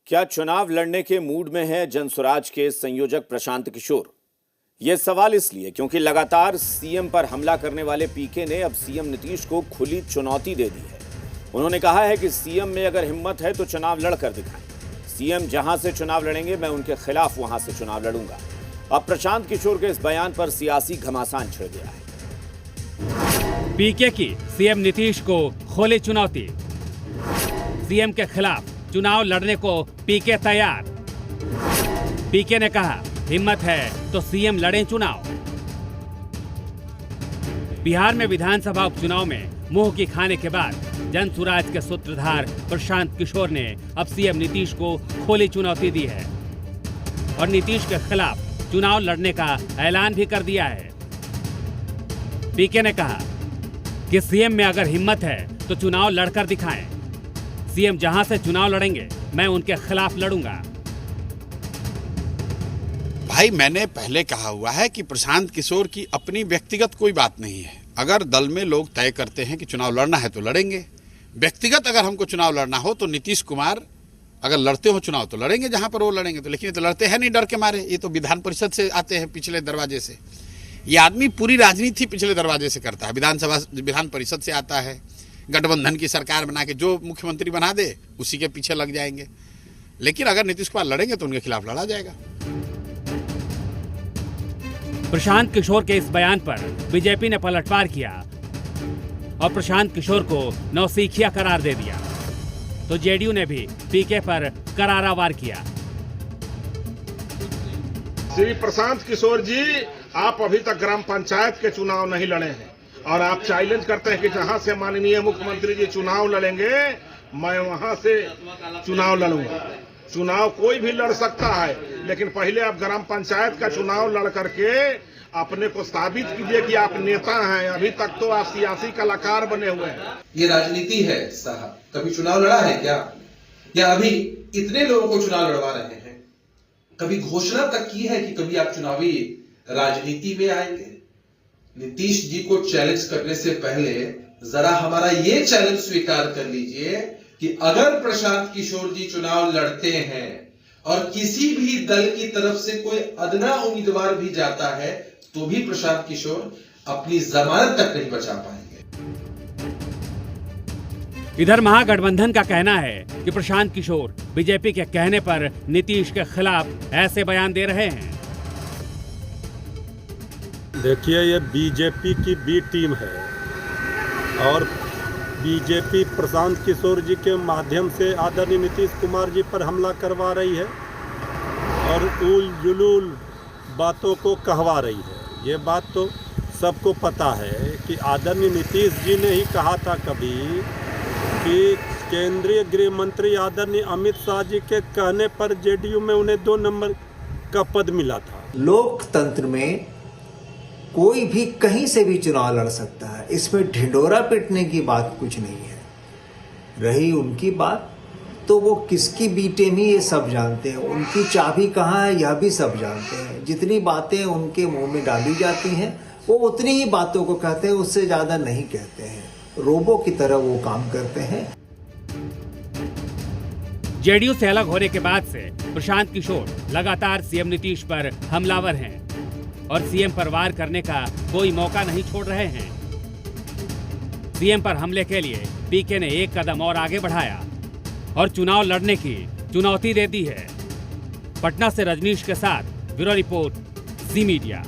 क्या चुनाव लड़ने के मूड में है जनसुराज के संयोजक प्रशांत किशोर? ये सवाल इसलिए क्योंकि लगातार सीएम पर हमला करने वाले पीके ने अब सीएम नीतीश को खुली चुनौती दे दी है। उन्होंने कहा है कि सीएम में अगर हिम्मत है तो चुनाव लड़कर दिखाएं। सीएम जहां से चुनाव लड़ेंगे मैं उनके खिलाफ वहां से चुनाव लड़ूंगा। अब प्रशांत किशोर के इस बयान पर सियासी घमासान छिड़ गया है। पीके की सीएम नीतीश को खोली चुनौती। सीएम के खिलाफ चुनाव लड़ने को पीके तैयार। पीके ने कहा हिम्मत है तो सीएम लड़ें चुनाव। बिहार में विधानसभा उपचुनाव में मुंह की खाने के बाद जनसुराज के सूत्रधार प्रशांत किशोर ने अब सीएम नीतीश को खोली चुनौती दी है और नीतीश के खिलाफ चुनाव लड़ने का ऐलान भी कर दिया है। पीके ने कहा कि सीएम में अगर हिम्मत है तो चुनाव लड़कर दिखाएं। सीएम जहां से चुनाव लड़ेंगे मैं उनके खिलाफ लड़ूंगा। भाई मैंने पहले कहा हुआ है कि प्रशांत किशोर की अपनी व्यक्तिगत कोई बात नहीं है। अगर दल में लोग तय करते हैं कि चुनाव लड़ना है तो लड़ेंगे। व्यक्तिगत अगर हमको चुनाव लड़ना हो तो नीतीश कुमार अगर लड़ते हो चुनाव तो लड़ेंगे जहां पर वो लड़ेंगे तो, लेकिन ये तो लड़ते हैं नहीं डर के मारे। ये तो विधान परिषद से आते हैं पिछले दरवाजे से। ये आदमी पूरी राजनीति पिछले दरवाजे से करता है। विधान परिषद से आता है, गठबंधन की सरकार बना के जो मुख्यमंत्री बना दे उसी के पीछे लग जाएंगे। लेकिन अगर नीतीश कुमार लड़ेंगे तो उनके खिलाफ लड़ा जाएगा। प्रशांत किशोर के इस बयान पर बीजेपी ने पलटवार किया और प्रशांत किशोर को नौसिखिया करार दे दिया तो जेडीयू ने भी पीके पर करारा वार किया। श्री प्रशांत किशोर जी, आप अभी तक ग्राम पंचायत के चुनाव नहीं लड़े हैं और आप चैलेंज करते हैं कि जहां से माननीय मुख्यमंत्री जी चुनाव लड़ेंगे मैं वहां से चुनाव लड़ूंगा। चुनाव कोई भी लड़ सकता है, लेकिन पहले आप ग्राम पंचायत का चुनाव लड़ करके अपने को साबित कीजिए कि आप नेता हैं। अभी तक तो आप सियासी कलाकार बने हुए हैं। ये राजनीति है साहब। कभी चुनाव लड़ा है क्या? या अभी इतने लोगों को चुनाव लड़वा रहे हैं? कभी घोषणा तक की है कि कभी आप चुनावी राजनीति में आएंगे? नीतीश जी को चैलेंज करने से पहले जरा हमारा ये चैलेंज स्वीकार कर लीजिए कि अगर प्रशांत किशोर जी चुनाव लड़ते हैं और किसी भी दल की तरफ से कोई अदना उम्मीदवार भी जाता है तो भी प्रशांत किशोर अपनी जमानत तक नहीं बचा पाएंगे। इधर महागठबंधन का कहना है कि प्रशांत किशोर बीजेपी के कहने पर नीतीश के खिलाफ ऐसे बयान दे रहे हैं। देखिए, ये बीजेपी की बी टीम है और बीजेपी प्रशांत किशोर जी के माध्यम से आदरणीय नीतीश कुमार जी पर हमला करवा रही है और उल जुलूल बातों को कहवा रही है। ये बात तो सबको पता है कि आदरणीय नीतीश जी ने ही कहा था कभी कि केंद्रीय गृह मंत्री आदरणीय अमित शाह जी के कहने पर जेडीयू में उन्हें 2 नंबर का पद मिला था। लोकतंत्र में कोई भी कहीं से भी चुनाव लड़ सकता है, इसमें ढिंढोरा पीटने की बात कुछ नहीं है। रही उनकी बात तो वो किसकी बी टीम ही ये सब जानते हैं, उनकी चाबी कहाँ है यह भी सब जानते हैं। जितनी बातें उनके मुंह में डाली जाती हैं वो उतनी ही बातों को कहते हैं, उससे ज्यादा नहीं कहते हैं। रोबो की तरह वो काम करते हैं। जेडीयू से अलग होने के बाद से प्रशांत किशोर लगातार सीएम नीतीश पर हमलावर हैं और सीएम पर वार करने का कोई मौका नहीं छोड़ रहे हैं। सीएम पर हमले के लिए पीके ने एक कदम और आगे बढ़ाया और चुनाव लड़ने की चुनौती दे दी है। पटना से रजनीश के साथ ब्यूरो रिपोर्ट, जी मीडिया।